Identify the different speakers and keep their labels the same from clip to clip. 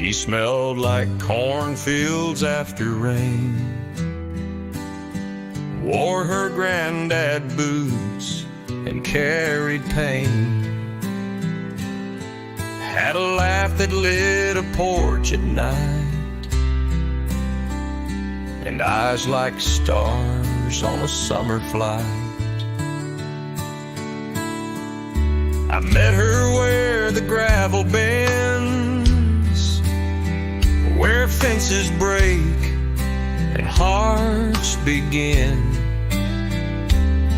Speaker 1: She smelled like cornfields after rain, wore her granddad boots and carried pain, had a laugh that lit a porch at night, and eyes like stars on a summer flight. I met her where the gravel bends, where fences break and hearts begin.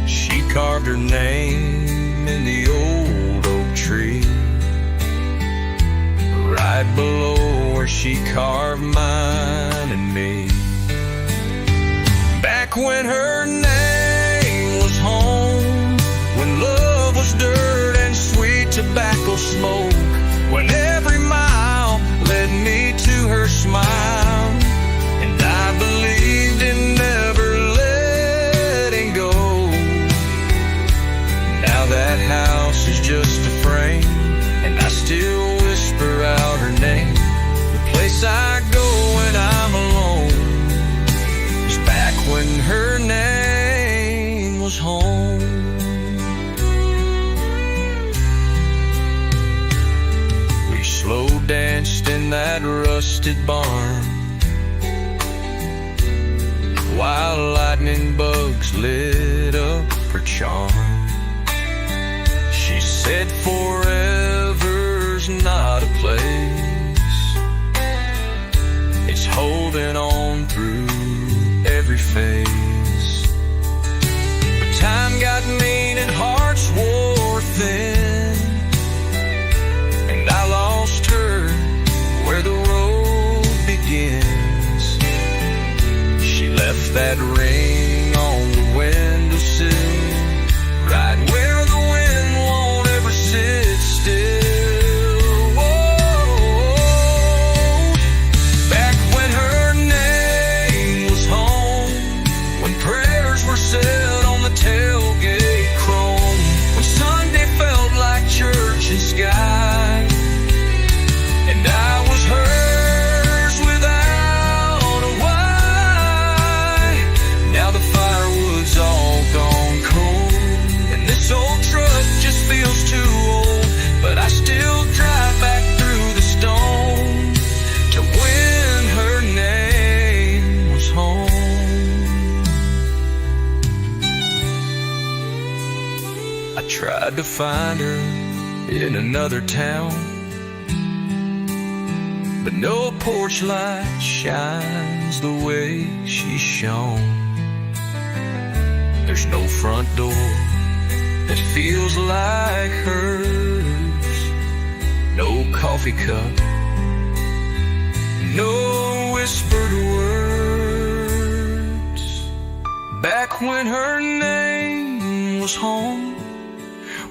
Speaker 1: She carved her name in the old oak tree, right below where she carved mine and me. Back when her name was home, when love was dirt and sweet tobacco smoke, when every mile led me to her smile, and I believed in never letting go. Now that house is just a frame, and I still whisper out her name. The place I go when I'm alone is back when her name was home. We slow danced in that rusted barn, while lightning bugs lit up her charm. She said forever's not a place, it's holding on through every phase. But time got mean and hearts wore thin, and I lost her where the road begins. She left that ring on the windowsill, right where the wind won't ever sit still. Whoa. Back when her name was home, when prayers were said on the tailgate chrome, when Sunday felt like church and sky, and I was hers without a why. Now the firewood's all gone cold, and this old truck just feels too old, but I still drive back through the stone to when her name was home. I tried to find her in another town, but no porch light shines the way she shone. There's no front door that feels like hers, no coffee cup, no whispered words. Back when her name was home,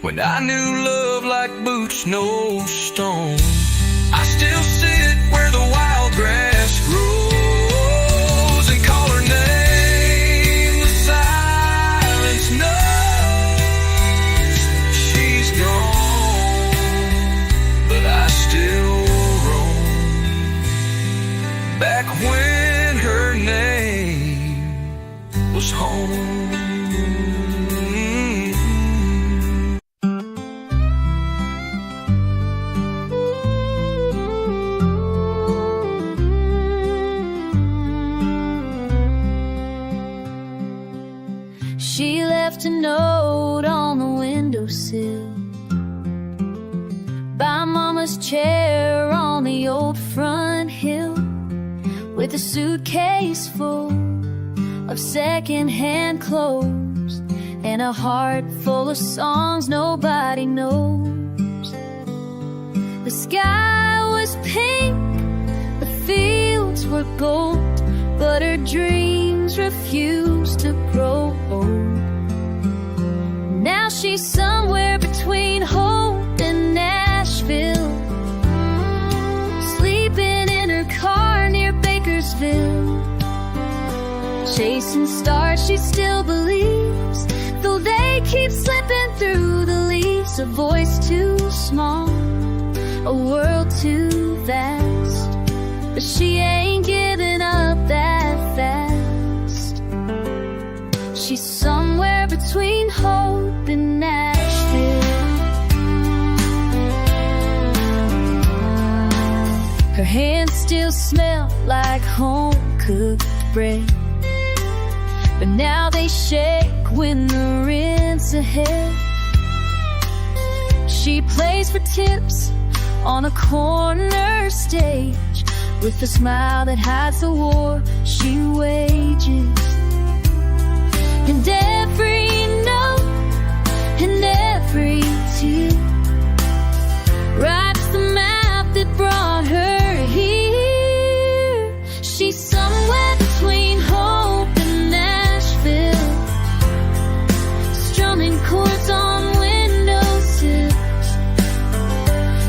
Speaker 1: when I knew love like boots, no stone. I still sit where the wild grass grows and call her name. The silence knows she's gone, but I still roam back when her name was home.
Speaker 2: She left a note on the windowsill by Mama's chair on the old front hill, with a suitcase full of second-hand clothes and a heart full of songs nobody knows. The sky was pink, the fields were gold, but her dreams refused to grow old. Now she's somewhere between Hope and Nashville, sleeping in her car near Bakersville. Chasing stars she still believes, though they keep slipping through the leaves. A voice too small, a world too vast, but she ain't giving up that fast. She's somewhere between hope and Nashville. Her hands still smell like home-cooked bread, but now they shake when the rent's ahead. She plays for tips on a corner stage with a smile that hides the war she wages. And every note and every tear writes the map that brought her here. She's somewhere between hope and Nashville, strumming chords on windowsills,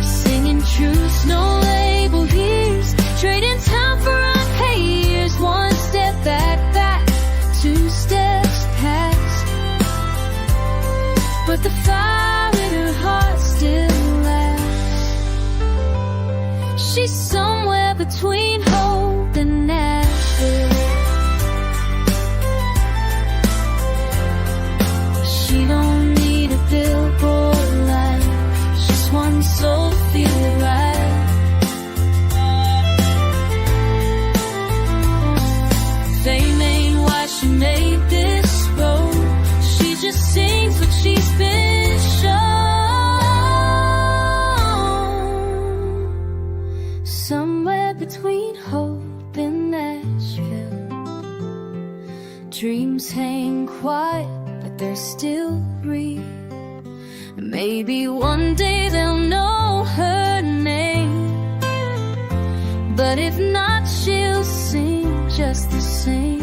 Speaker 2: singing truths no label hears, trading time for unpaid years. One step back, two steps past, but the fire in her heart still lasts. She's somewhere between hope and Nashville. She don't need a billboard light, just one soul feel right. Fame ain't why she made this road, she just sings what she's been shown. Somewhere between hope and Nashville, dreams hang quiet, but they're still real. Maybe one day they'll know her name, but if not, she'll sing just the same.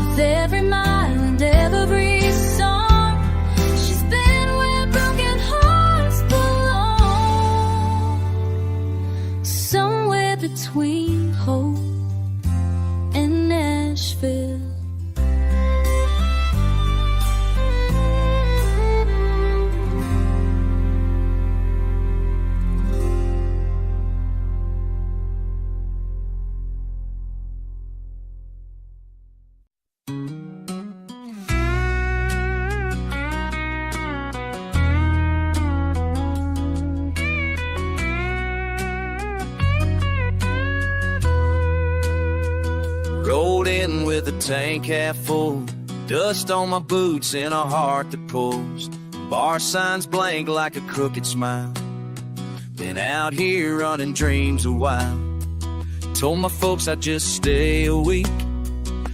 Speaker 2: With every mile and every song, she's been where broken hearts belong. Somewhere between hope and Nashville.
Speaker 1: Rolled in with a tank half full, dust on my boots and a heart that pulls. Bar signs blank like a crooked smile. Been out here running dreams a while. Told my folks I'd just stay a week,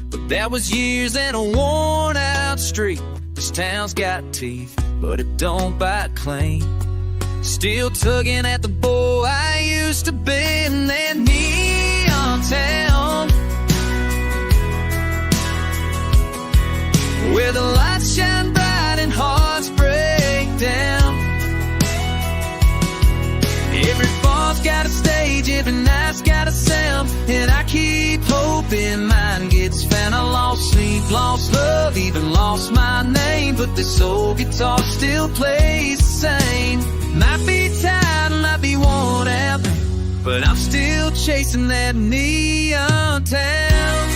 Speaker 1: but that was years and a worn out streak. This town's got teeth, but it don't bite clean. Still tugging at the boy I used to be in that neon town, where the lights shine bright and hearts break down. Every bar's got a stage, every night's got a sound, and I keep hoping mine gets found. I lost sleep, lost love, even lost my name, but this old guitar still plays the same. Might be tired, might be worn out, but I'm still chasing that neon town.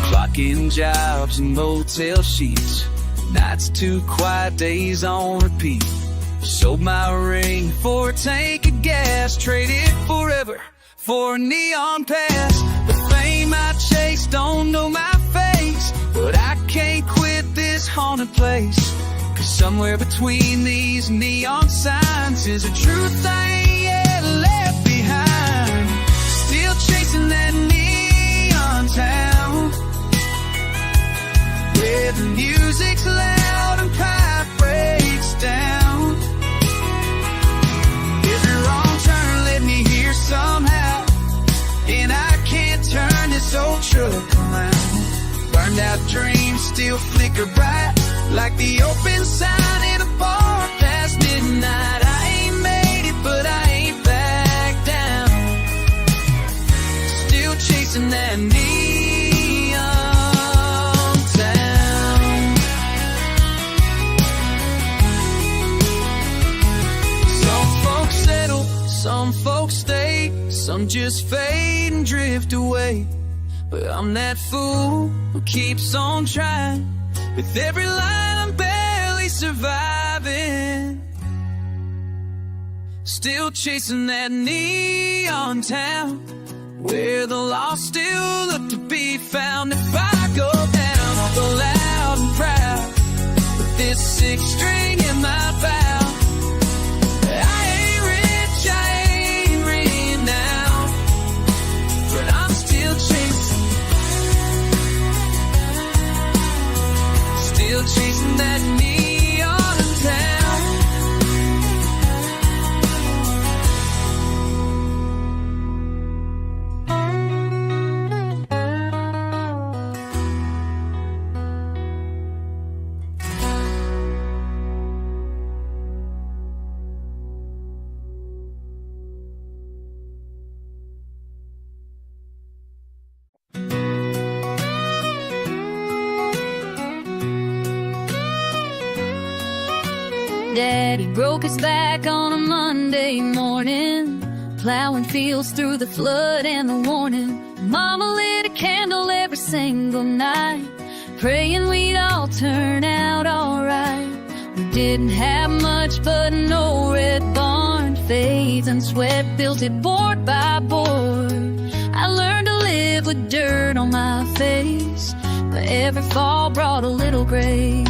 Speaker 1: Clocking jobs and motel sheets, nights too quiet, days on repeat. Sold my ring for a tank of gas, traded forever for a neon past. The fame I chase don't know my face, but I can't quit this haunted place. 'Cause somewhere between these neon signs is a truth I ain't yet left behind. Still chasing that neon town, where the music's loud and pipe breaks down. Every wrong turn led me here somehow, and I can't turn this old truck around. Burned out dreams still flicker bright, like the open sign in a bar past midnight. I ain't made it, but I ain't back down. Still chasing that neon town. Some folks settle, some folks stay. Some just fade and drift away, but I'm that fool who keeps on trying. With every line I'm barely surviving, still chasing that neon town where the lost still look to be found. If I go down, I'll go loud and proud with this sixth string in my bow. I ain't rich, I ain't renowned, but I'm still chasing, that neon town.
Speaker 2: Daddy broke his back on a Monday morning, plowing fields through the flood and the warning. Mama lit a candle every single night, praying we'd all turn out alright. We didn't have much, but an old red barn, fades and sweat built it board by board. I learned to live with dirt on my face, but every fall brought a little grace.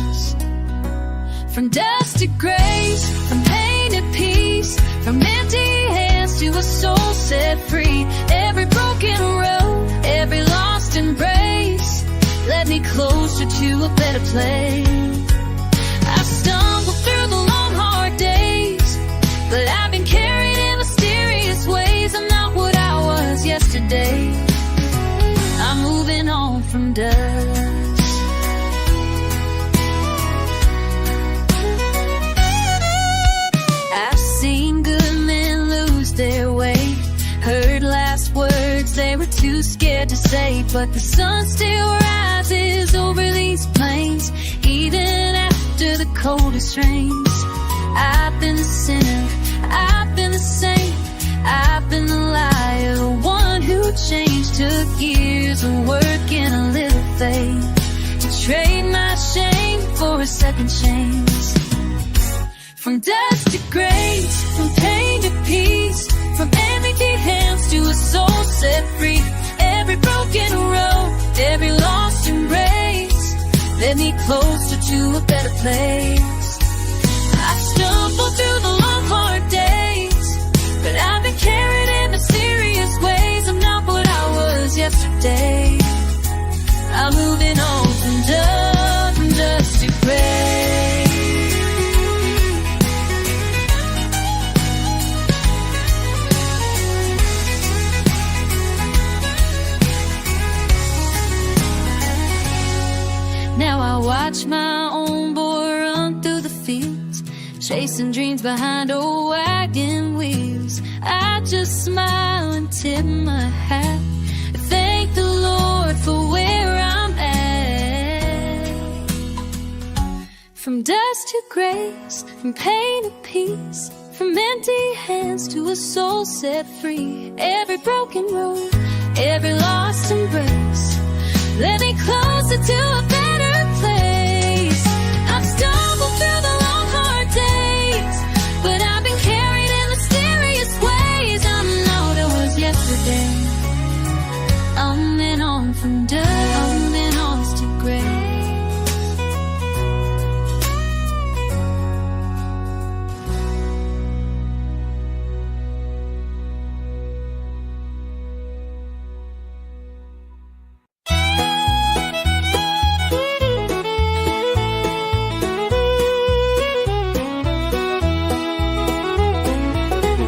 Speaker 2: From dust to grace, from pain to peace, from empty hands to a soul set free. Every broken road, every lost embrace led me closer to a better place. I've stumbled through the long hard days, but I've been carried in mysterious ways. I'm not what I was yesterday, I'm moving on from dust. Their way, heard last words they were too scared to say, but the sun still rises over these plains, even after the coldest rains. I've been the sinner, I've been the saint, I've been the liar, the one who changed. Took years of work and a little faith to trade my shame for a second chance. From dust to grace, from pain to peace, from empty hands to a soul set free. Every broken road, every lost embrace led me closer to a better place. I stumbled through the long hard days, but I've been carried in mysterious ways. I'm not what I was yesterday, I'm moving on from dust to grace. Now I watch my own boy run through the fields, chasing dreams behind old wagon wheels. I just smile and tip my hat, thank the Lord for where I'm at. From dust to grace, from pain to peace, from empty hands to a soul set free. Every broken road, every lost embrace led me closer to a better place. I've stumbled through the long hard days, but I've been carried in mysterious ways. I'm not what I was yesterday, I'm moving on from dust to grace.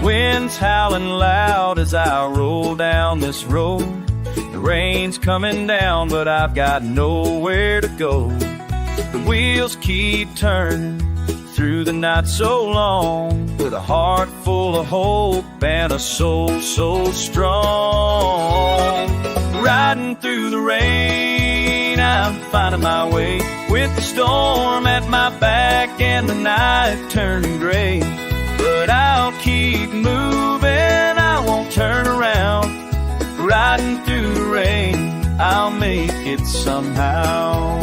Speaker 3: Wind's howling loud as I roll down this road. The rain's coming down, but I've got nowhere to go. The wheels keep turning through the night so long, with a heart full of hope and a soul so strong. Riding through the rain, I'm finding my way, with the storm at my back and the night turning gray. But I'll keep moving, I won't turn around. Riding through the rain, I'll make it somehow.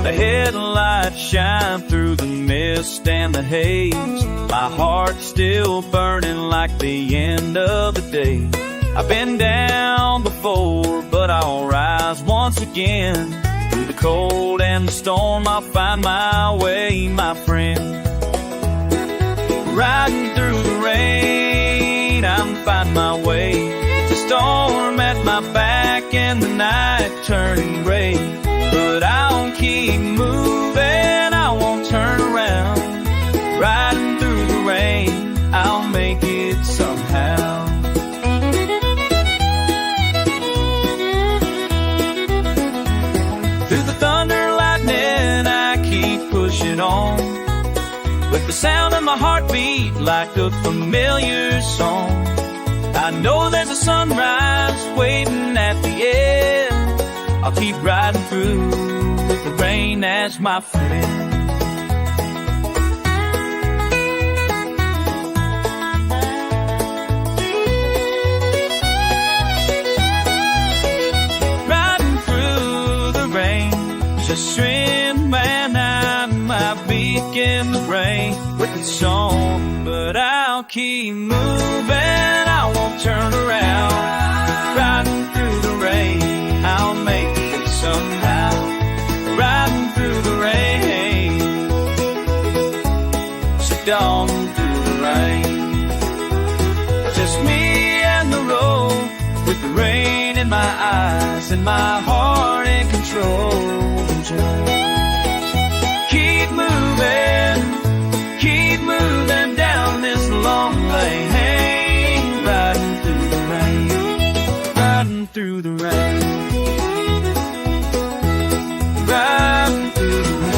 Speaker 3: The headlights shine through the mist and the haze. My heart's still burning like the end of the day. I've been down before, but I'll rise once again. Through the cold and the storm, I'll find my way, my friend. Riding through the rain, I'm finding my way. The storm at my back and the night turning gray. But I'll keep moving, I won't turn around. Riding through the rain, I'll make it somehow. Through the thunder, lightning, I keep pushing on. With the sound of my heartbeat like a familiar song. I know there's a sunrise waiting at the end. I'll keep riding through with the rain as my friend. Riding through the rain, just swim man, I might begin the rain with a song, but I'll keep moving, I won't turn around. Riding through the rain, I'll make it somehow. Riding through the rain, so dawn through the rain. Just me and the road, with the rain in my eyes and my heart in control. Keep moving down this long lane. Riding through the rain, riding through the rain, riding through the rain.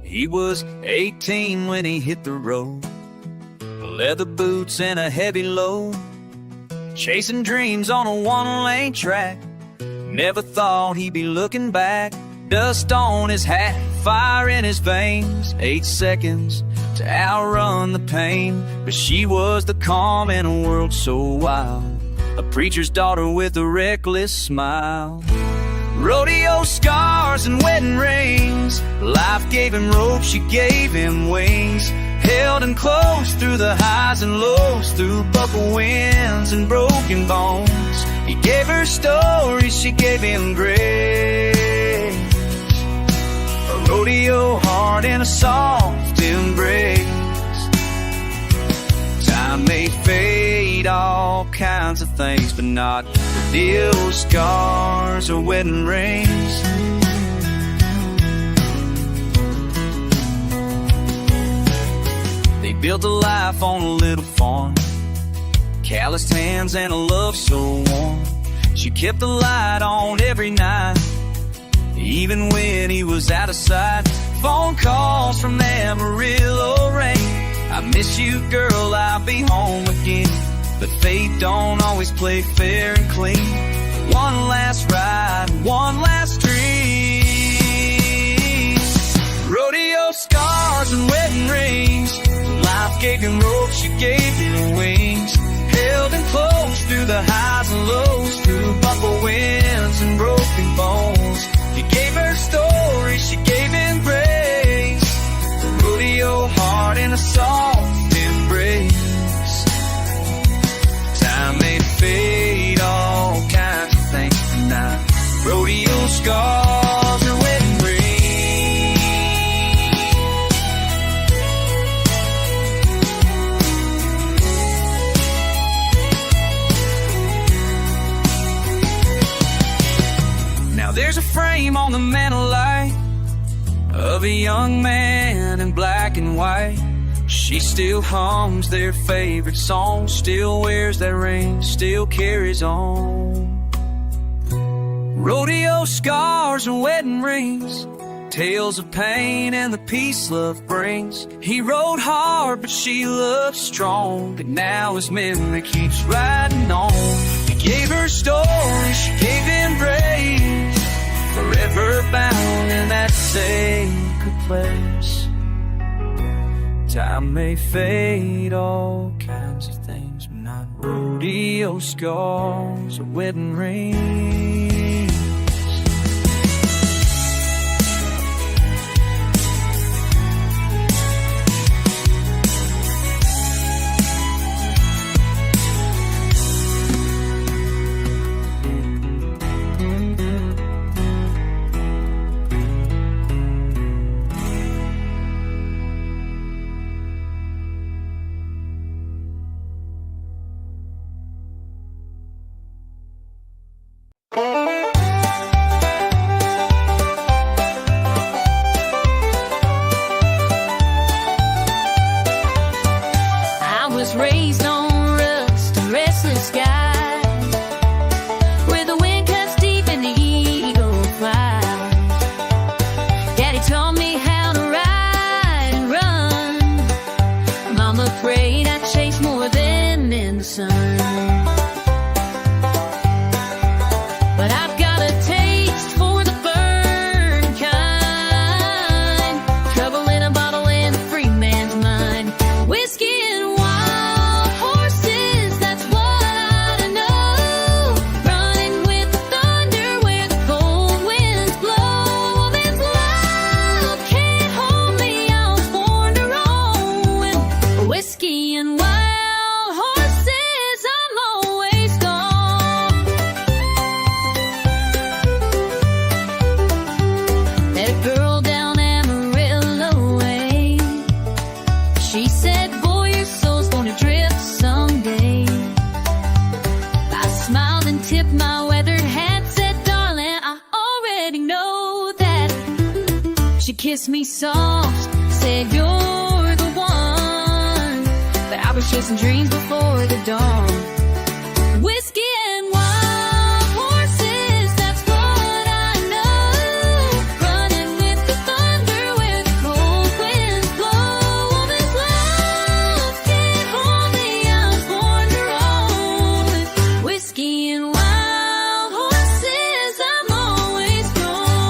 Speaker 3: He was 18 when he hit the road, leather boots and a heavy load, chasing dreams on a one-lane track. Never thought he'd be looking back. Dust on his hat, fire in his veins, 8 seconds to outrun the pain. But she was the calm in a world so wild, a preacher's daughter with a reckless smile. Rodeo scars and wedding rings, life gave him rope, she gave him wings. Held him close through the highs and lows, through buckle winds and broken bones. He gave her stories, she gave him grace. A rodeo heart in a soft embrace. Time may fade all kinds of things, but not rodeo scars or wedding rings. They built a life on a little farm, calloused hands and a love so warm. She kept the light on every night, even when he was out of sight. Phone calls from the Amarillo rain. I miss you, girl, I'll be home again. But fate don't always play fair and clean. One last ride, one last dream. Rodeo scars and wedding rings, life gave him rope, she gave him wings. Held him close through the highs and lows, through buckle winds and broken bones. He gave her stories, she gave him grace. A rodeo heart in a soft embrace. Time may fade all kinds of things tonight. Rodeo scars or wedding rings.
Speaker 1: on the mantle light of a young man in black and white. She still hums their favorite song, still wears that ring, still carries on. Rodeo scars and wedding rings, tales of pain and the peace love brings. He rode hard, but she looked strong, and now his memory keeps riding on. He gave her stories, she gave him praise, forever bound in that sacred place. Time may fade all kinds of things, but not rodeo scars or wedding rings.
Speaker 2: Raised on rust and restless skies, where the wind cuts deep and the eagle flies. Daddy taught me how to ride and run. Mama prayed I'd chase more than in the sun. But I've got a taste for the burn kind, trouble in a bottle and a free man's mind. Whiskey and kiss me soft, said you're the one, but I was chasing dreams before the dawn. Whiskey and wild horses, that's what I know. Running with the thunder where the cold winds blow. This love can't hold me, I was born to roll. With whiskey and wild horses, I'm always gone.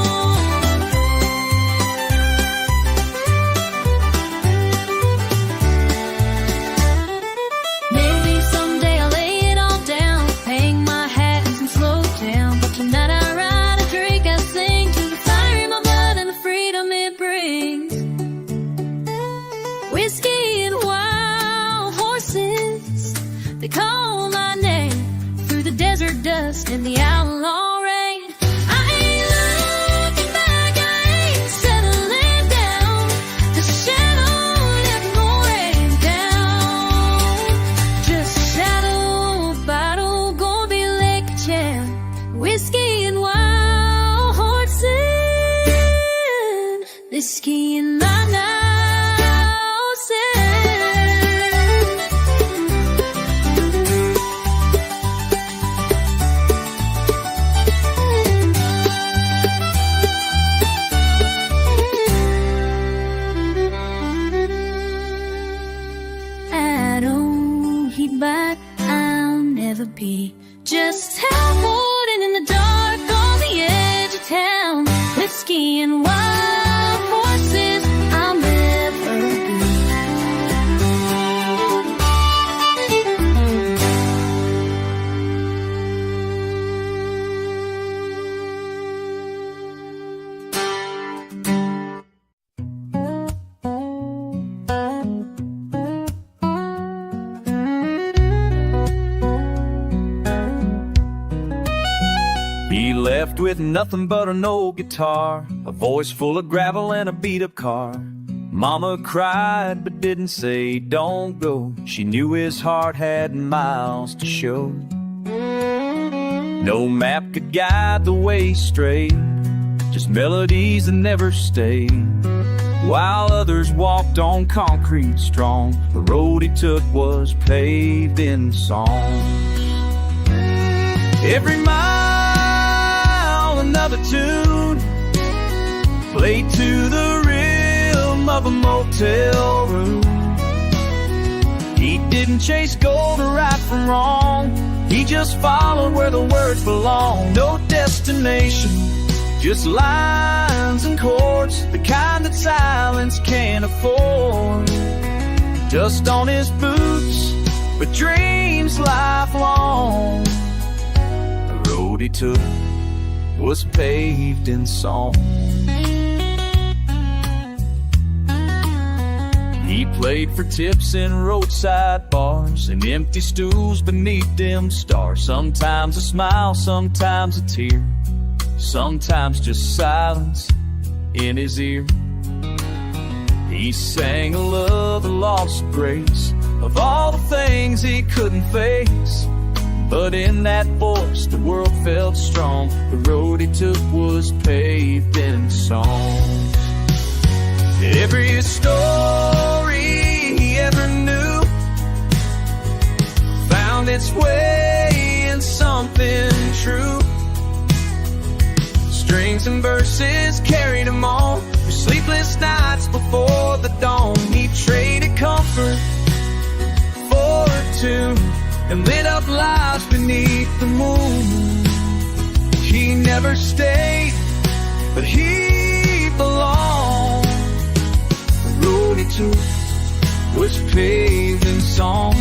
Speaker 2: Maybe someday I'll lay it all down, hang my hat and slow down. But tonight I ride, I drink, I sing to the fire in my blood and the freedom it brings. Whiskey and wild horses, they call my name through the desert dust and the outlaw rain. I ain't looking back, I ain't settling down. The shadow left no rain down. Just shadow battle, gonna be like a champ. Whiskey and wild horses, whiskey and my houses. I don't heed back, I'll never be just out holding in the dark on the edge of town. Whiskey and wild horses, I'll never be.
Speaker 3: He left with nothing but an old guitar, a voice full of gravel and a beat-up car. Mama cried but didn't say don't go. She knew his heart had miles to show. No map could guide the way straight. just melodies that never stayed. While others walked on concrete strong, the road he took was paved in song. Every mile another tune, played to the rhythm of a motel room. He didn't chase gold or right from wrong, he just followed where the words belong. No destination, just lines and chords, the kind that silence can't afford. Dust on his boots, but dreams lifelong. The road he took was paved in song. He played for tips in roadside bars and empty stools beneath dim stars. Sometimes a smile, sometimes a tear, sometimes just silence in his ear. He sang a love, a lost grace of all the things he couldn't face. But in that voice the world felt strong. The road he took was paved in song. Every story he ever knew found its way in something true. Strings and verses carried him on through sleepless nights before the dawn. He traded comfort for a tune and lit up lives beneath the moon. He never stayed, but he belonged. The road he took was paved in song.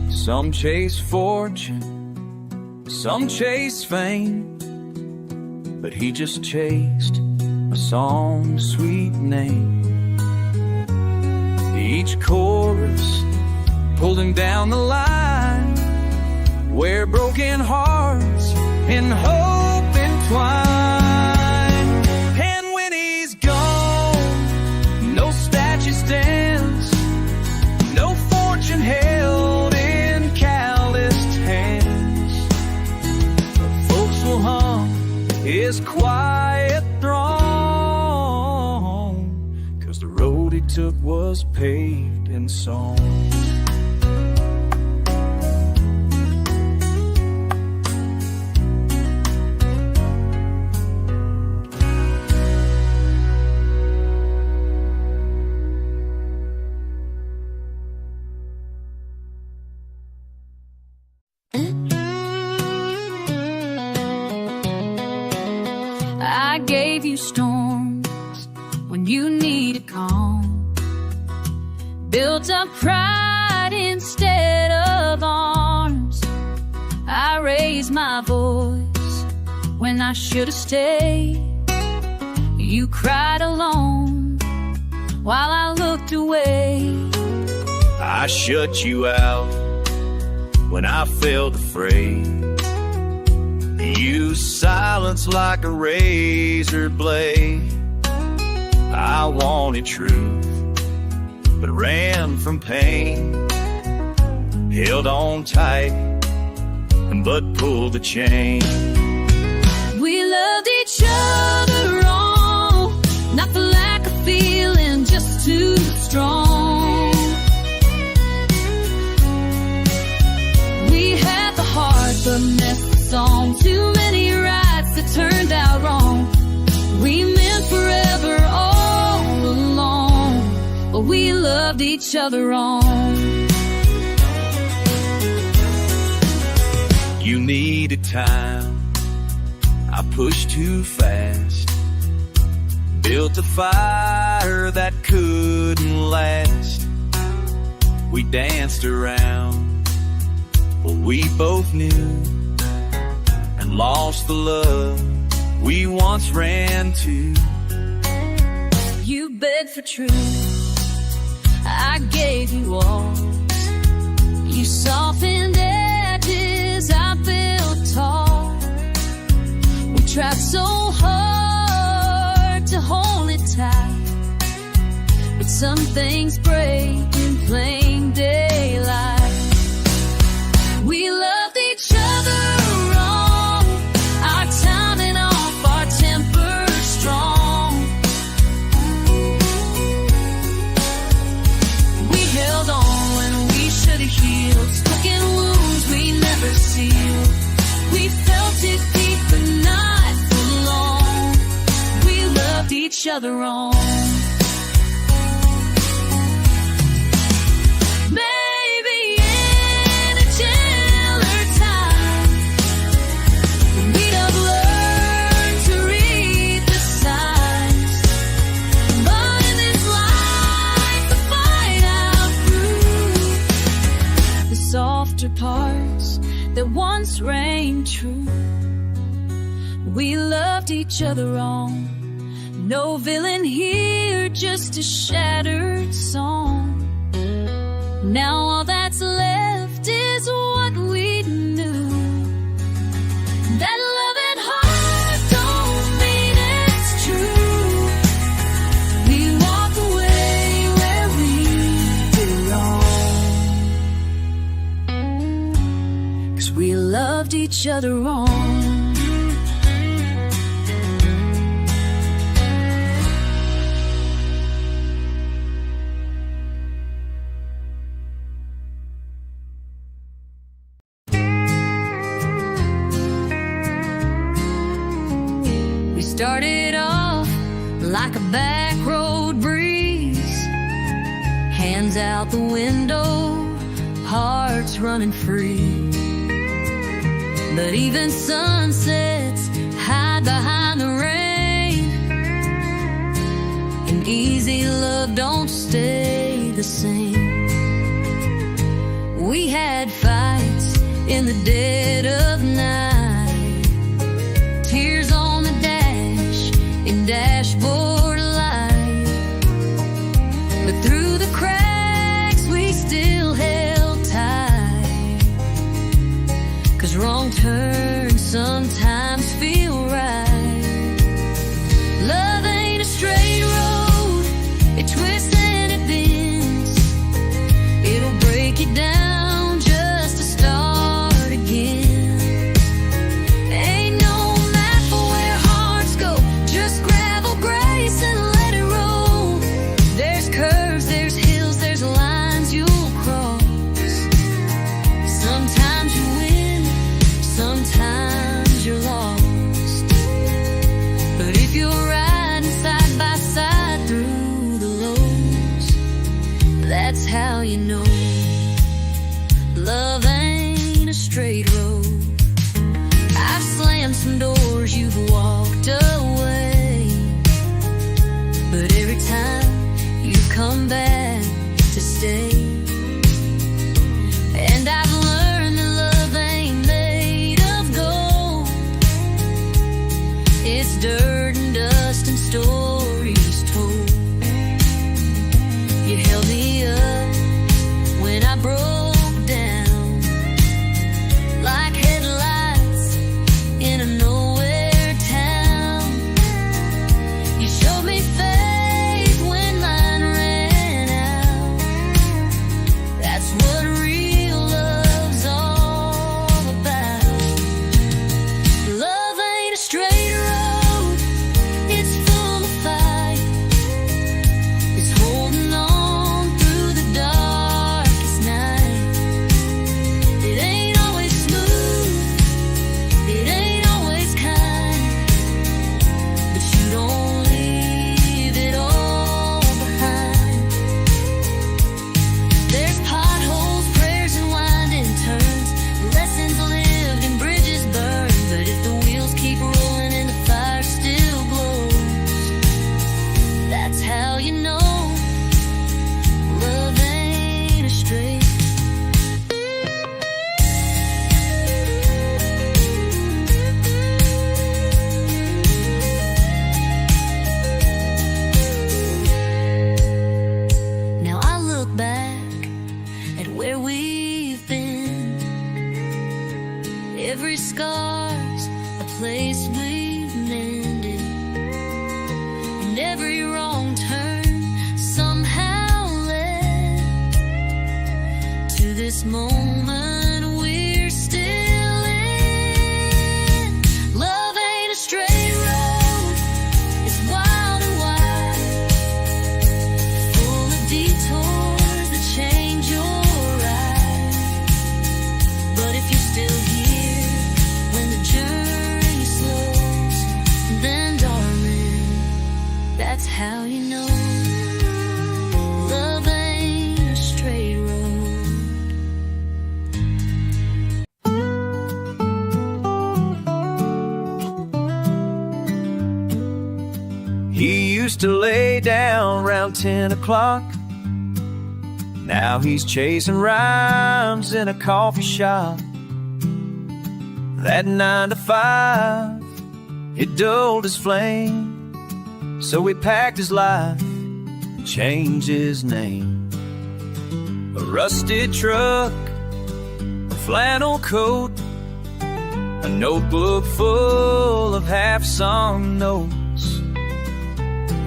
Speaker 3: Some chase fortune, some chase fame, but he just chased a song's sweet name. Each chorus pulled him down the line where broken hearts and hope entwine. And when he's gone, no statue stands, no fortune held in calloused hands. But folks will hum his quiet throng, 'cause the road he took was paved in song.
Speaker 2: I gave you storms when you needed calm, built up pride instead of arms. I raised my voice when I should have stayed. You cried alone while I looked away.
Speaker 3: I shut you out when I felt afraid. You silence like a razor blade. I wanted truth, but ran from pain. Held on tight, but pulled the chain.
Speaker 2: We loved each other wrong, not for lack of feeling, just too strong. We had the heart, but missed the song. Too many rights that turned out wrong. We meant forever all along, but we loved each other wrong.
Speaker 3: You needed time, I pushed too fast. Built a fire that couldn't last. We danced around what we both knew, and lost the love we once ran to.
Speaker 2: You begged for truth, I gave you all. You softened edges, I built tall. We tried so hard to hold it tight, but some things break in plain daylight. We loved each other wrong, our timing off, our temper strong. We held on when we should have healed, stuck in wounds we never sealed. We felt it deep but not for long. We loved each other wrong. Parts that once reigned true. We loved each other wrong. No villain here, just a shattered song. Now all that's left is what we knew. That love and heart don't mean it's true. We walk away where we belong. We loved each other wrong. We started off like a back road breeze, hands out the window, hearts running free. But even sunsets hide behind the rain, and easy love don't stay the same. We had fights in the dead of night, tears on the dash in dashboard light. But through the cracks we still held tight, 'cause wrong turns sometimes feel right. Love ain't a straight road, it twists and it bends. It'll break you down just to start again. Ain't no map for where hearts go, just gravel, grace, and let it roll. There's curves, there's hills, there's lines you'll cross. Sometimes you win, sometimes you're lost. But if you're riding side by side through the lows, that's how you know love ain't a straight road. I've slammed some doors, you've walked away, but every time you come back to stay. And I've learned that love ain't made of gold, it's dirt and dust and stories told. You held me up when I broke down, like headlights in a nowhere town. You showed me faith when mine ran out. That's what real love's all about. Love ain't a straight road, it's full of fight. It's holding on through the darkest night. It ain't always smooth, it ain't always kind, but you don't leave it all behind. There's potholes, prayers, and winding turns, lessons lived and bridges burned. But if the wheels keep rolling and the fire still glows, that's how you know love ain't a straight. Now I look back at where we've been. Every scar's a place we've mended, and every wrong turn somehow led this moment we're still in. Love ain't a straight road, it's wild and wide, full of detours that change your ride. But if you're still here when the journey slows, then darling, that's how you know love ain't a straight road.
Speaker 3: He used to lay down round 10 o'clock. Now he's chasing rhymes in a coffee shop. That 9 to 5, it dulled his flame. So he packed his life, changed his name. A rusted truck, a flannel coat, a notebook full of half-sung notes.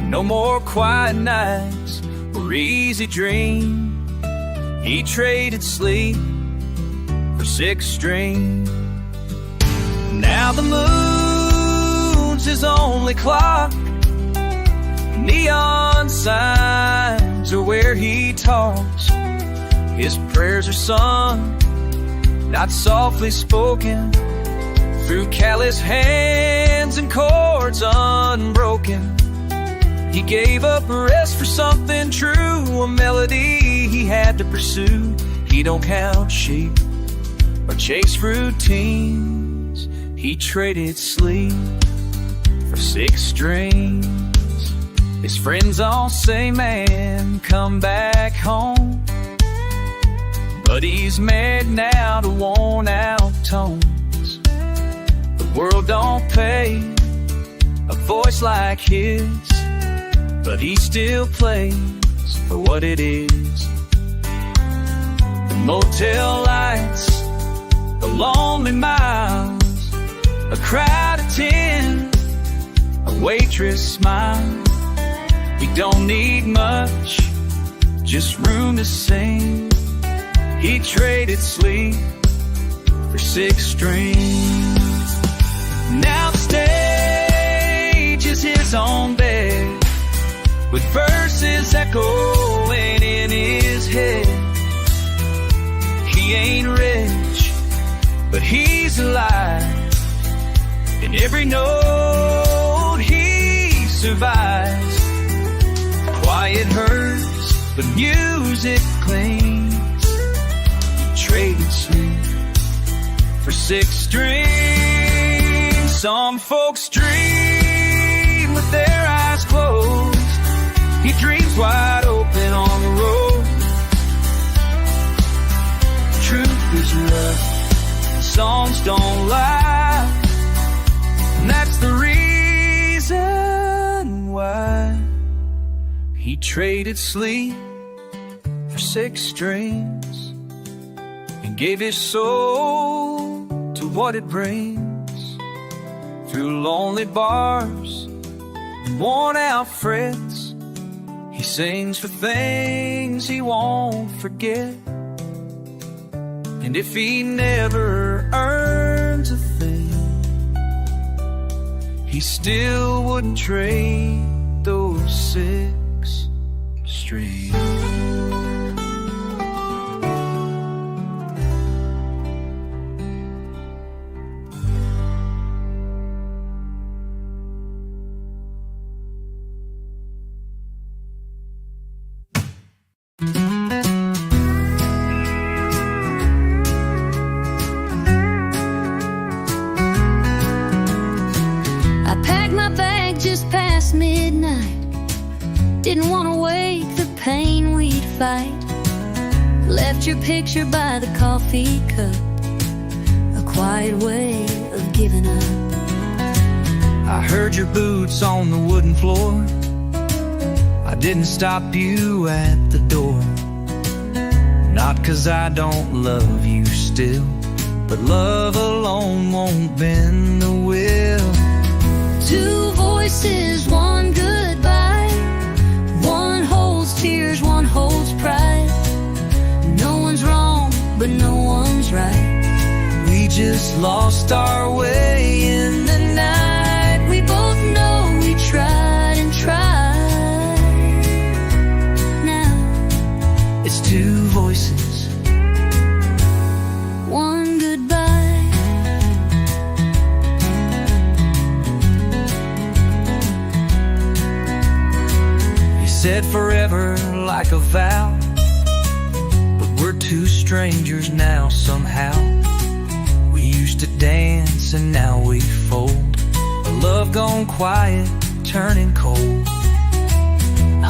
Speaker 3: No more quiet nights or easy dreams. He traded sleep for 6 strings. Now the moon's his only clock. Neon signs are where he talks. His prayers are sung, not softly spoken, through callous hands and chords unbroken. He gave up rest for something true, a melody he had to pursue. He don't count sheep or chase routines. He traded sleep for 6 strings. His friends all say, man, come back home. But he's married now to worn out tones. The world don't pay a voice like his, but he still plays for what it is. The motel lights, the lonely miles, a crowd of 10, a waitress smile. He don't need much, just room to sing. He traded sleep for 6 strings. Now the stage is his own bed, with verses echoing in his head. He ain't rich, but he's alive. In every note he survives. Quiet hurts, but music clings. Traded sleep for 6 strings. Some folks dream with their eyes closed. He dreams wide open on the road. Truth is love, songs don't lie, and that's the reason why he traded sleep for 6 strings and gave his soul to what it brings. Through lonely bars and worn out frets, he sings for things he won't forget. And if he never earns a thing, he still wouldn't trade those 6 strings.
Speaker 2: Just past midnight, didn't want to wake the pain we'd fight. Left your picture by the coffee cup, a quiet way of giving up.
Speaker 3: I heard your boots on the wooden floor. I didn't stop you at the door. Not 'cause I don't love you still, but love alone won't bend the will.
Speaker 2: Two voices, one goodbye. One holds tears, one holds pride. No one's wrong, but no one's right.
Speaker 1: We just lost our way in the night.
Speaker 2: We both know we tried and tried. Now
Speaker 1: It's two voices,
Speaker 2: one goodbye.
Speaker 1: you said forever like a vow, but we're two strangers now somehow. We used to dance and now we fold, a love gone quiet, turning cold.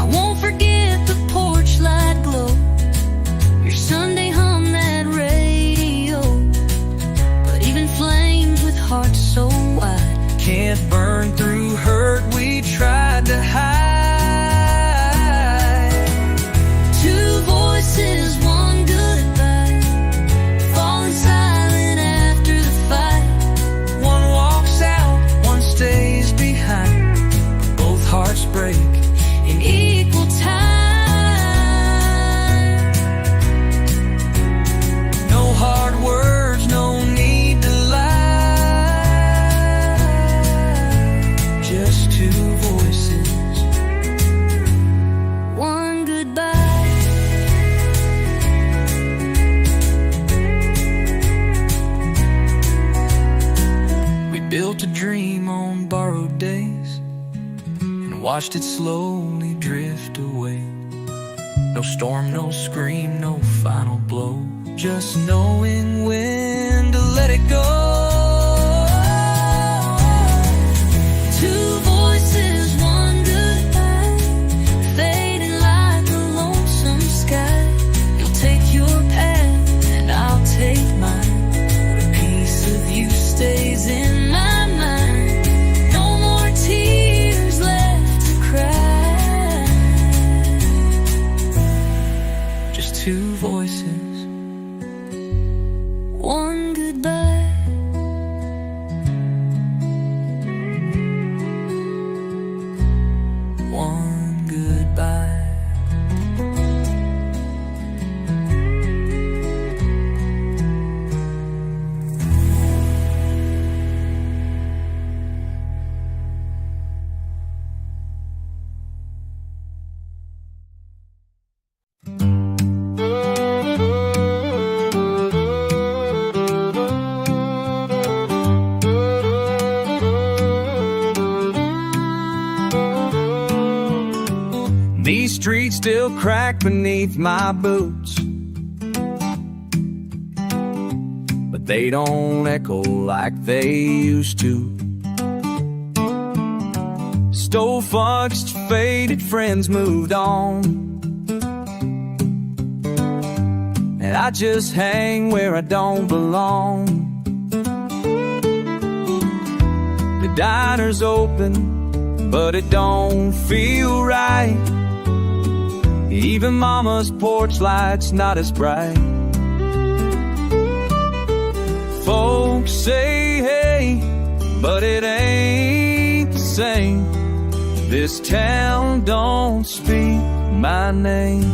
Speaker 2: I won't forget the porch light glow, your Sunday hum that radio. But even flames with hearts so wide
Speaker 1: Can't burn through hurt we tried to hide.
Speaker 2: two voices, one goodbye, falling silent after the fight.
Speaker 1: One walks out, one stays behind. Both hearts break
Speaker 2: In equal time,
Speaker 1: no hard words, no need to lie. Just two voices,
Speaker 2: one goodbye.
Speaker 1: we built a dream on borrowed days and watched it slowly drift away. No storm, no scream, no final blow, just knowing when to let it go.
Speaker 2: Two voices, one goodbye, fading like a lonesome sky. You'll take your path and I'll take mine, but a piece of you stays in my mind. No more tears left to cry.
Speaker 1: Just two voices,
Speaker 2: One goodbye.
Speaker 1: one goodbye. These streets still crack beneath my boots, but they don't echo like they used to. Stole fucked, faded friends moved on, and I just hang where I don't belong. The diner's open, but it don't feel right. Even mama's porch light's not as bright. Folks say hey, but it ain't the same. This town don't speak my name.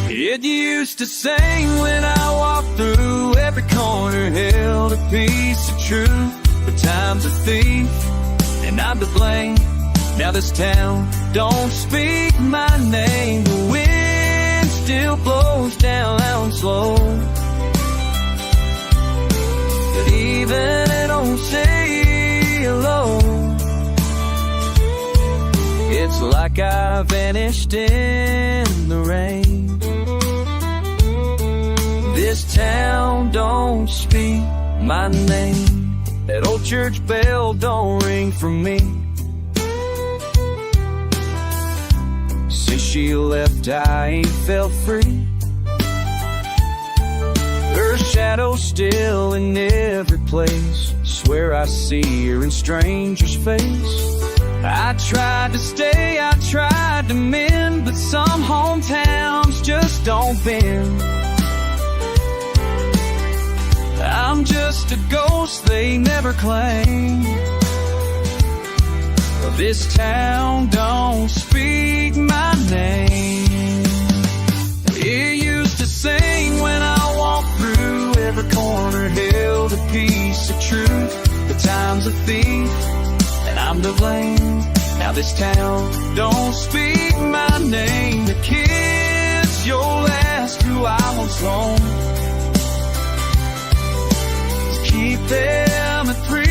Speaker 1: It used to sing when I walked through. Every corner held a piece of truth. But time's a thief, and I'm to blame. Now this town don't speak my name. The wind still blows down slow, but even it don't say hello. It's like I vanished in the rain. This town don't speak my name. That old church bell don't ring for me. Since she left, I ain't felt free. Her shadow's still in every place. Swear I see her in strangers' face. I tried to stay, I tried to mend, but some hometowns just don't bend. I'm just a ghost they never claim. This town don't speak my name. It used to sing when I
Speaker 3: piece of truth. The time's a thief, and I'm to blame. Now this town don't speak my name. The kids, you'll ask who I once roamed. Keep them at 3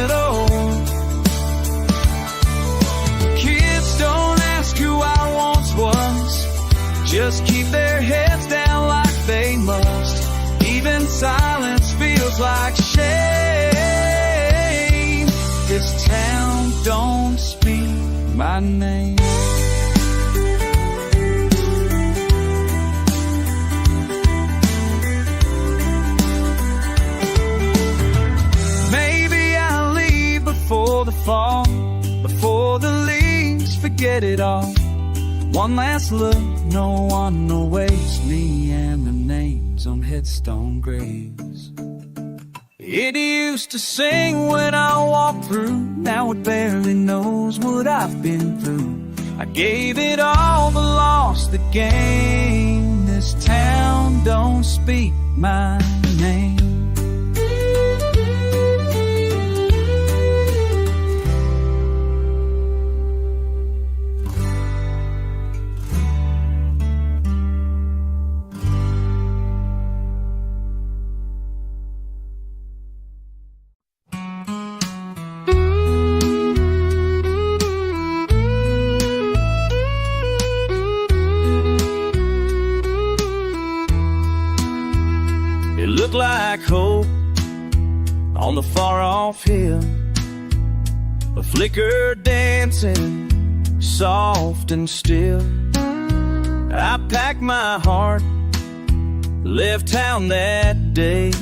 Speaker 3: at home. Kids don't ask who I once was. Just keep their heads down like they must. Even silence feels like shame. This town don't speak my name. Maybe I'll leave before the fall, before the leaves forget it all. One last look, no one will waste me and the names on headstone graves. It used to sing when I walked through, now it barely knows what I've been through. I gave it all but lost the game. This town don't speak my name. Looked like hope on the far-off hill, a flicker dancing soft and still. I packed my heart, left town that day,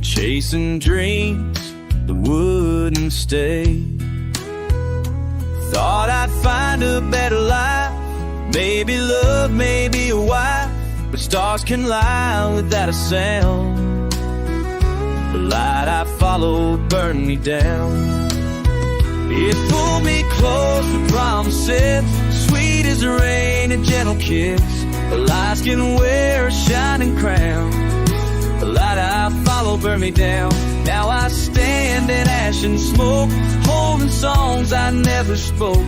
Speaker 3: chasing dreams that wouldn't stay. Thought I'd find a better life, maybe love, maybe a wife. But stars can lie without a sound. The light I followed burned me down. It pulled me close with promises, sweet as the rain and gentle kiss. The lights can wear a shining crown. The light I followed burned me down. Now I stand in ash and smoke, holding songs I never spoke.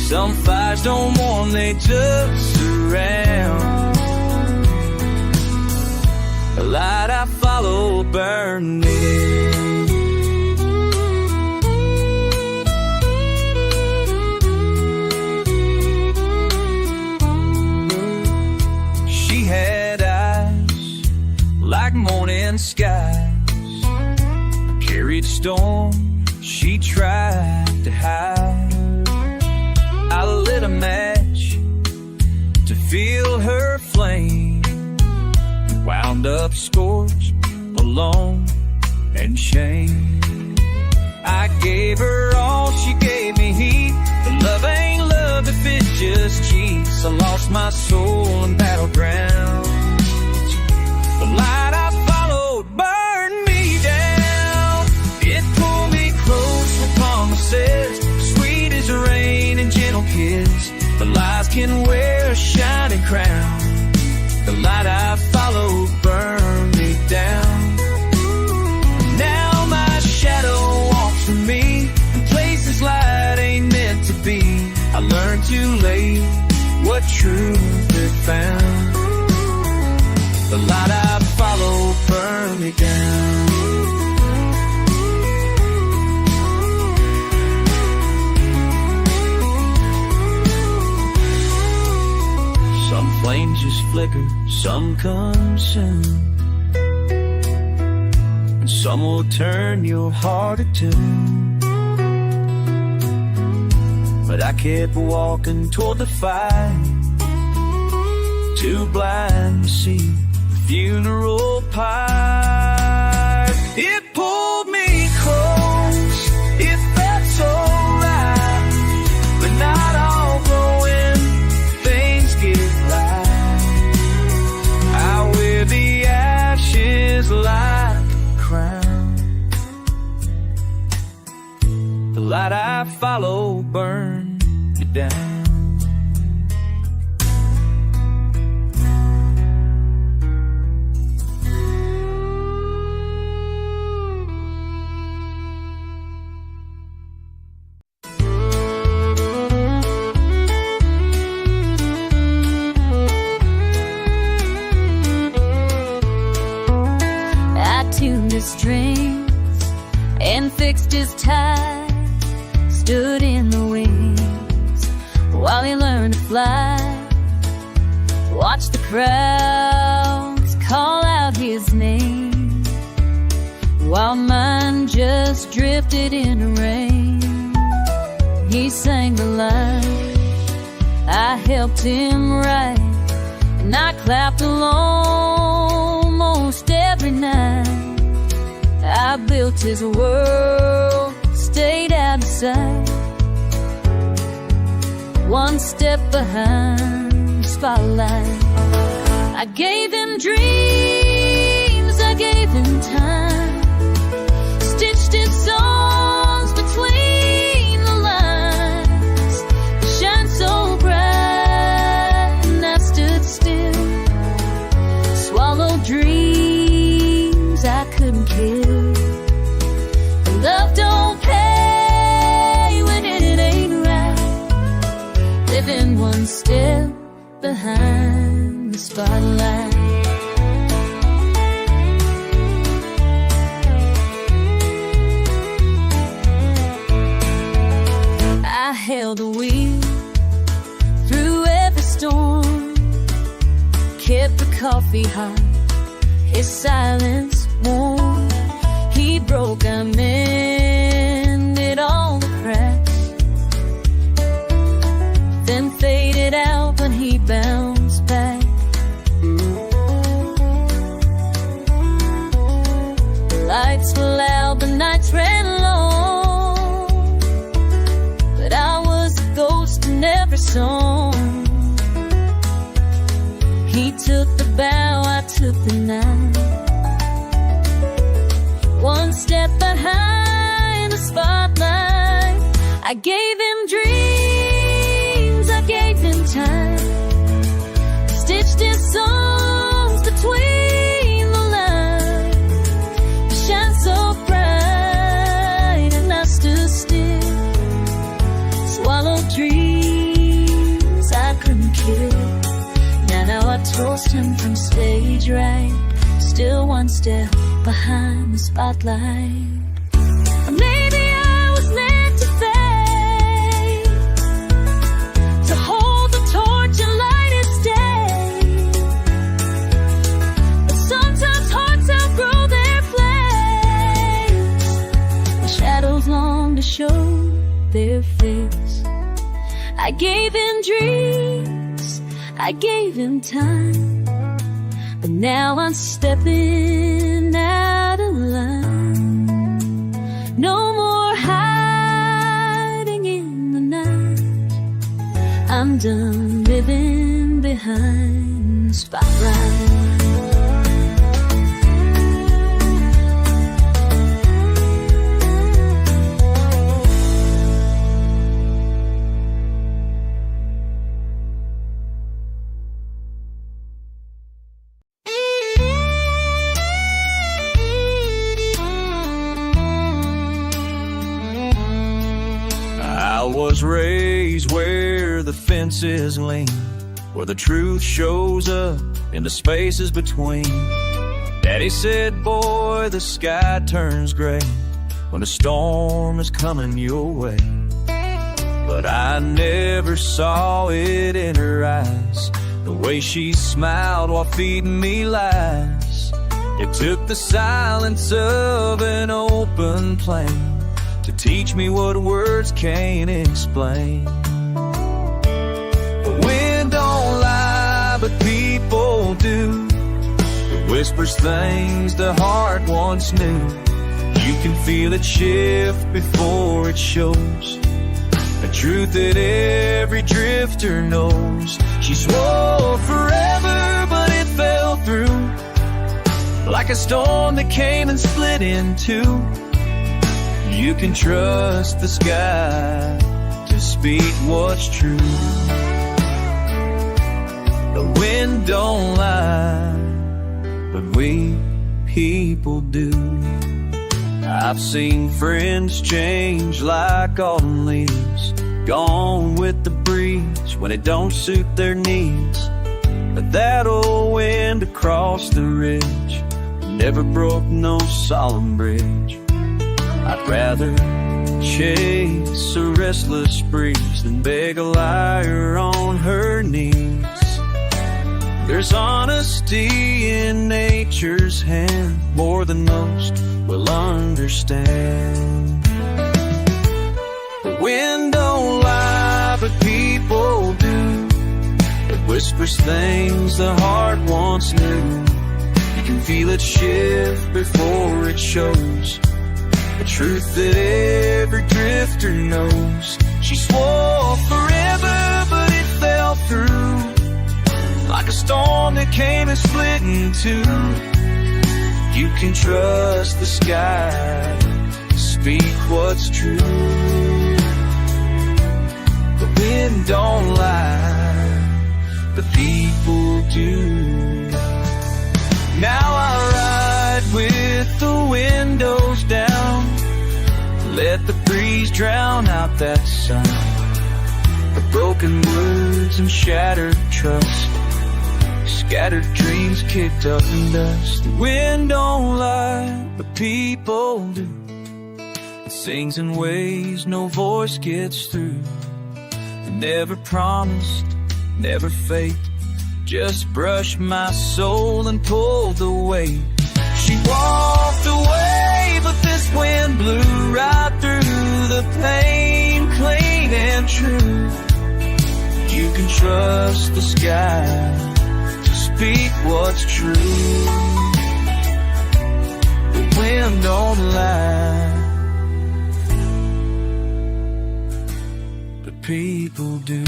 Speaker 3: Some fires don't warm, they just surround. The light I follow burned me. She had eyes like morning skies, carried a storm she tried to hide. I lit a match to feel her flame, wound up scorched, alone and shame. I gave her all, she gave me heat, but love ain't love if it just cheats. I lost my soul in battleground. The light I followed burned me down. It pulled me close with promises, sweet as the rain and gentle kiss. The lies can wear a shining crown. The light I followed burned me down. Now my shadow walks with me in places light ain't meant to be. I learned too late what truth it found. The light I followed burned me down. Some flames just flicker, some consume, and some will turn your heart to tune. But I kept walking toward the fire, too blind to see the funeral pyre. It pulled me close, it felt so right, but not all glowing things get light. I wear the ashes like a crown. The light I follow burned me down.
Speaker 2: his strings and fixed his tie, stood in the wings while he learned to fly. Watched the crowds call out his name while mine just drifted in the rain. He sang the line, I helped him write, and I clapped along most every night. I built his world, stayed out of sight, one step behind the spotlight. I gave him dreams, I gave him time, stitched his songs between the lines. They shine so bright, and I stood still, swallowed dreams I couldn't kill. And love don't pay when it ain't right, living one step behind the spotlight. I held the wheel through every storm, kept the coffee hot, his silence warm. He broke, I mended all the cracks, then faded out when he bounced back. The lights were loud, the nights ran long, but I was a ghost in every song. He took the bow, I took the knife, one step behind the spotlight. I gave him dreams, I gave him time, stitched his songs between the lines. They shine so bright, and I stood still, swallowed dreams I couldn't kill. Now I toast him from stage right, still one step behind the spotlight. Maybe I was meant to fade, to hold the torch and light its day. But sometimes hearts outgrow their flames, the shadows long to show their face. I gave him dreams, I gave him time, but now I'm stepping out of line. No more hiding in the night, I'm done living behind the spotlight.
Speaker 3: I was raised where the fences lean, where the truth shows up in the spaces between. Daddy said, boy, the sky turns gray when a storm is coming your way. But I never saw it in her eyes, the way she smiled while feeding me lies. It took the silence of an open plain to teach me what words can't explain. The wind don't lie, but people do. It whispers things the heart once knew. You can feel it shift before it shows, a truth that every drifter knows. She swore forever, but it fell through, like a storm that came and split in two. You can trust the sky to speak what's true. The wind don't lie, but we people do. I've seen friends change like autumn leaves, gone with the breeze when it don't suit their needs. But that old wind across the ridge never broke no solemn bridge. I'd rather chase a restless breeze than beg a liar on her knees. There's honesty in nature's hand, more than most will understand. The wind don't lie, but people do. It whispers things the heart once knew. You can feel it shift before it shows, a truth that every drifter knows. She swore forever, but it fell through, like a storm that came and split in two. You can trust the sky, speak what's true. The wind don't lie, the people do. Now I ride with the windows down, let the breeze drown out that sound, the broken words and shattered trust, scattered dreams kicked up in dust. The wind don't lie, but people do. It sings in ways no voice gets through. Never promised, never faked, just brushed my soul and pulled the weight. She walked away, but this wind blew right through the pain, clean and true. You can trust the sky, speak what's true. The wind don't lie, but people do.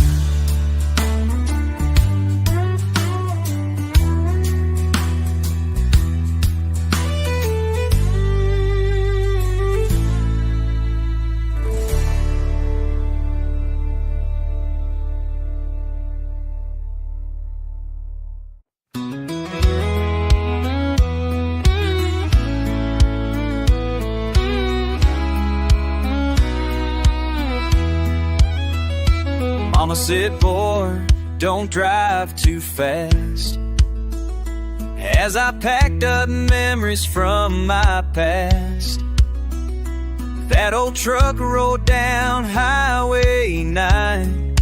Speaker 3: Mama said, boy, don't drive too fast. As I packed up memories from my past, that old truck rode down Highway 9,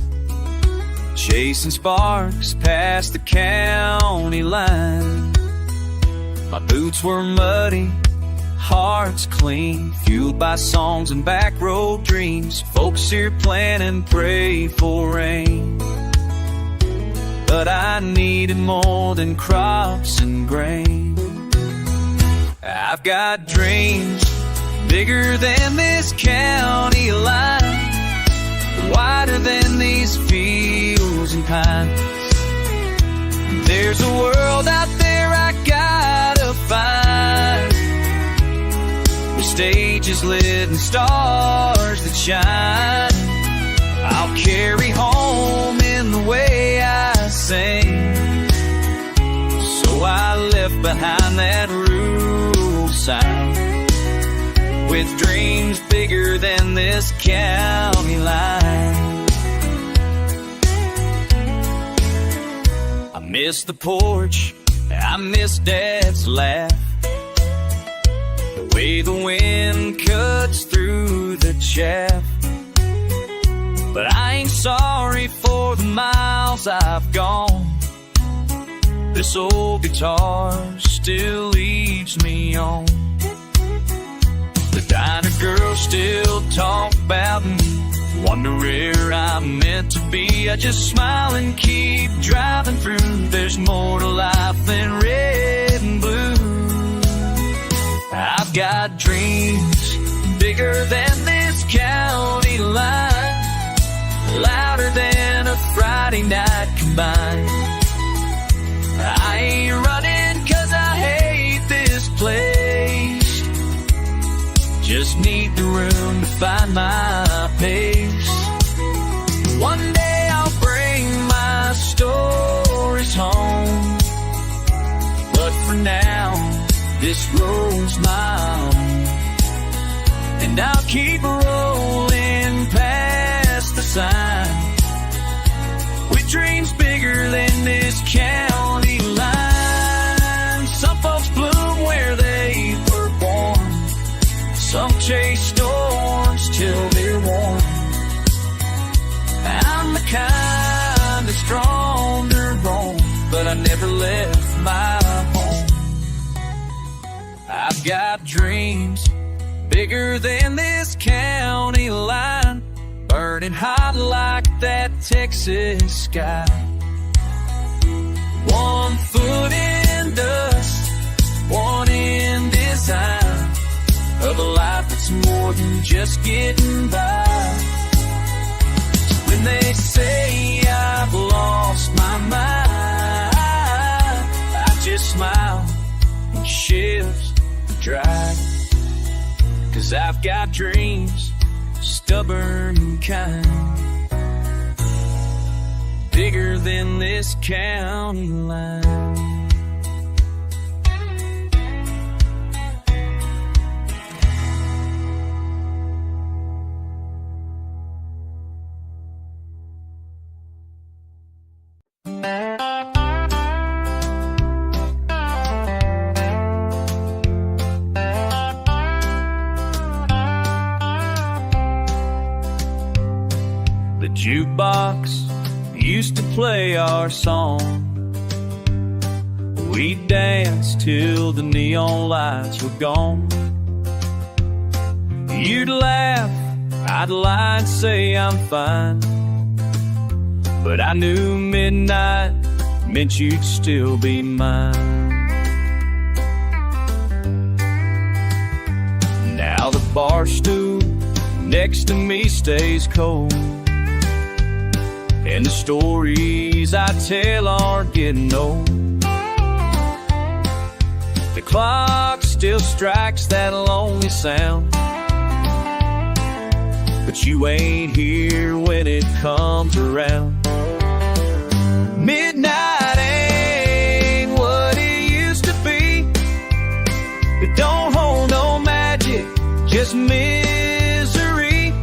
Speaker 3: chasing sparks past the county line. My boots were muddy, hearts clean, fueled by songs and back road dreams. Folks here plan and pray for rain, but I needed more than crops and grain. I've got dreams bigger than this county line, wider than these fields and pines. There's a world out there I gotta find, stages lit and stars that shine. I'll carry home in the way I sing. So I left behind that rural sign, with dreams bigger than this county line. I miss the porch, I miss Dad's laugh, the way the wind cuts through the chaff. But I ain't sorry for the miles I've gone. This old guitar still leads me on. The diner girls still talk about me, wonder where I'm meant to be. I just smile and keep driving through. There's more to life than red and blue. I've got dreams bigger than this county line, louder than a Friday night combined. I ain't running 'cause I hate this place, just need the room to find my pace. One day I'll bring my stories home, but for now this road's my own, and I'll keep rolling past the sign, with dreams bigger than this county line. Some folks bloom where they
Speaker 1: chase storms till they're warm. I'm the kind that's drawn to roam, but I never left my home. I've got dreams bigger than this county line, burning hot like that Texas sky. One foot in dust, one in design, of a life that's more than just getting by. When they say I've lost my mind, I just smile and shift the drag. 'Cause I've got dreams, stubborn and kind, bigger than this county line. The jukebox used to play our song. We'd dance till the neon lights were gone. You'd laugh, I'd lie and say I'm fine, but I knew midnight meant you'd still be mine. Now the bar stool next to me stays cold, and the stories I tell aren't getting old. The clock still strikes that lonely sound, but you ain't here when it comes around. Midnight ain't what it used to be. It don't hold no magic, just misery.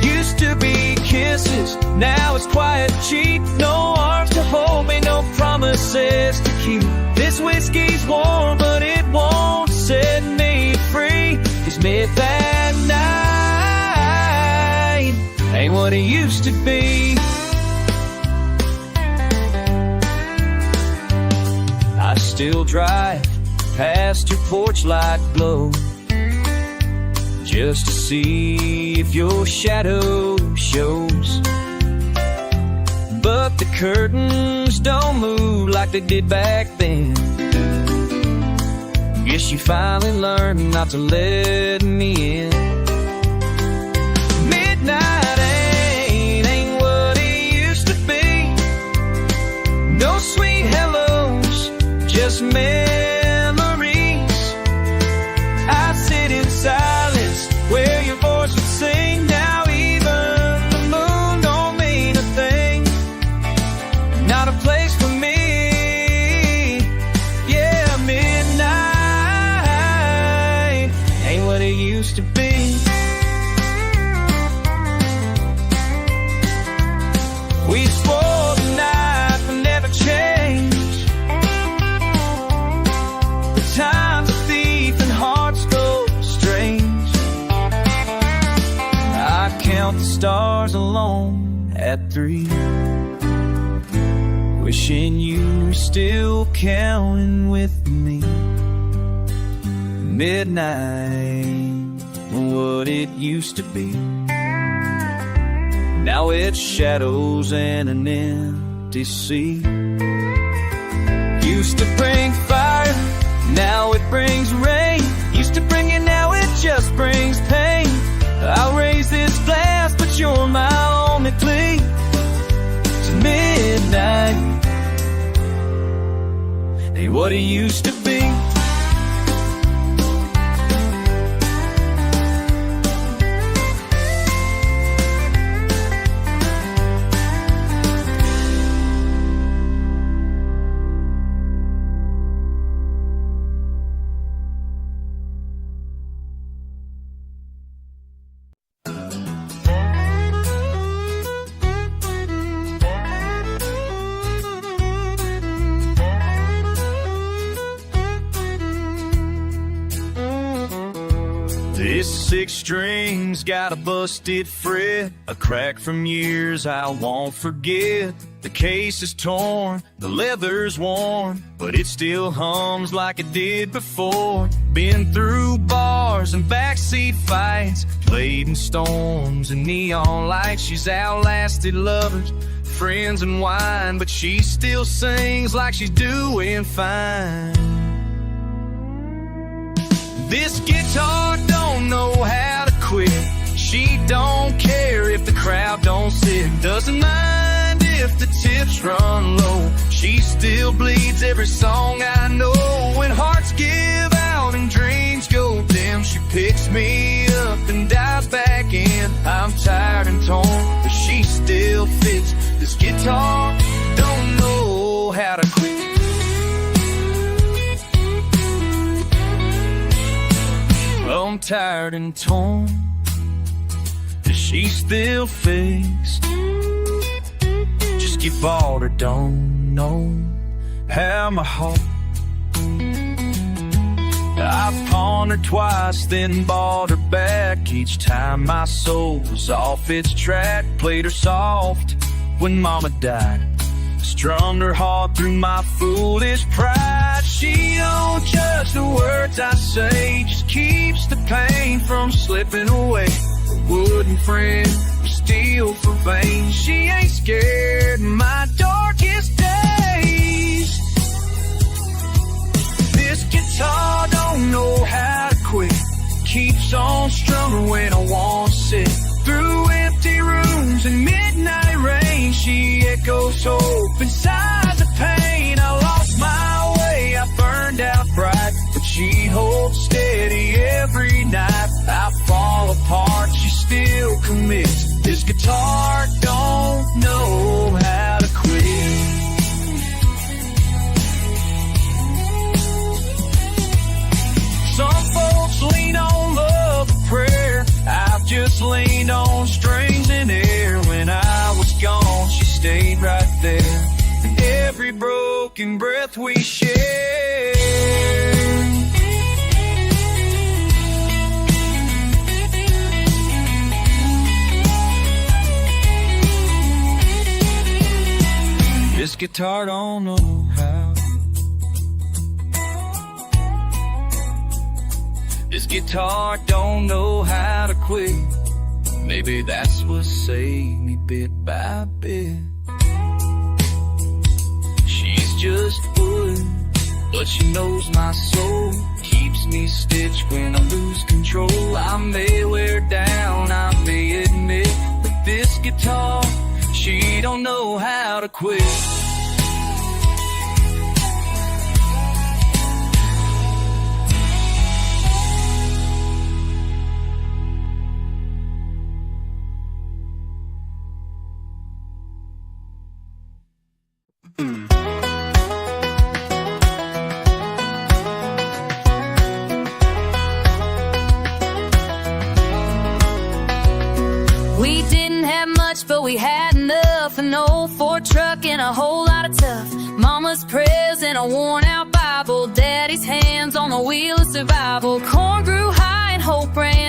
Speaker 1: Used to be kisses, now it's quiet, cheap. No arms to hold me, no promises to keep. This whiskey's warm, but it won't set me free. 'Cause midnight ain't what it used to be. I still drive past your porch light glow, just to see if your shadow shows. But the curtains don't move like they did back then. Guess you finally learned not to let me in. Midnight ain't what it used to be. No sweet hellos, just memories. I sit in silence where your voice would sing. Now even the moon don't mean a thing. Not a place for me. Yeah, midnight ain't what it used to be. We swore the night would never change. The time's a thief and hearts go strange. I count the stars alone at 3, wishing you were still counting with me. Midnight, what it used to be. Now it's shadows and an empty sea. Used to bring fire, now it brings rain. Used to bring it, now it just brings pain. I'll raise this glass, but you're my only plea. It's midnight ain't what it used to be.
Speaker 3: This 6-string's got a busted fret, a crack from years I won't forget. The case is torn, the leather's worn, but it still hums like it did before. Been through bars and backseat fights, played in storms and neon lights. She's outlasted lovers, friends and wine, but she still sings like she's doing fine. This guitar don't know how to quit. She don't care if the crowd don't sit. Doesn't mind if the tips run low. She still bleeds every song I know. When hearts give out and dreams go dim, she picks me up and dives back in. I'm tired and torn, but she still fits. This guitar don't know how to quit. I'm tired and torn, but she still fixed. Just get bored or don't know how my heart. I've pawned her twice, then bought her back. Each time my soul was off its track. Played her soft when mama died, strummed her heart through my foolish pride. She don't judge the words I say, just keeps the pain from slipping away. A wooden friend, steel for veins. She ain't scared in my darkest days. This guitar don't know how to quit, keeps on strumming when I want to sit. Through empty rooms and midnight rain, she echoes hope inside the pain. I lost my way, I burned out bright, but she holds steady every night. I fall apart, she still commits. This guitar don't know how to quit. Some folks lean on love and prayer, I've just leaned on strings and air. When I was gone, she stayed right there. And every broken breath we share. This guitar don't know how. This guitar don't know how to quit. Maybe that's what saved me bit by bit. She's just wood, but she knows my soul. Keeps me stitched when I lose control. I may wear down, I may admit, but this guitar, she don't know how to quit.
Speaker 2: We didn't have much, but we had enough. An old Ford truck and a whole lot of tough. Mama's prayers and a worn-out Bible. Daddy's hands on the wheel of survival. Corn grew high and hope ran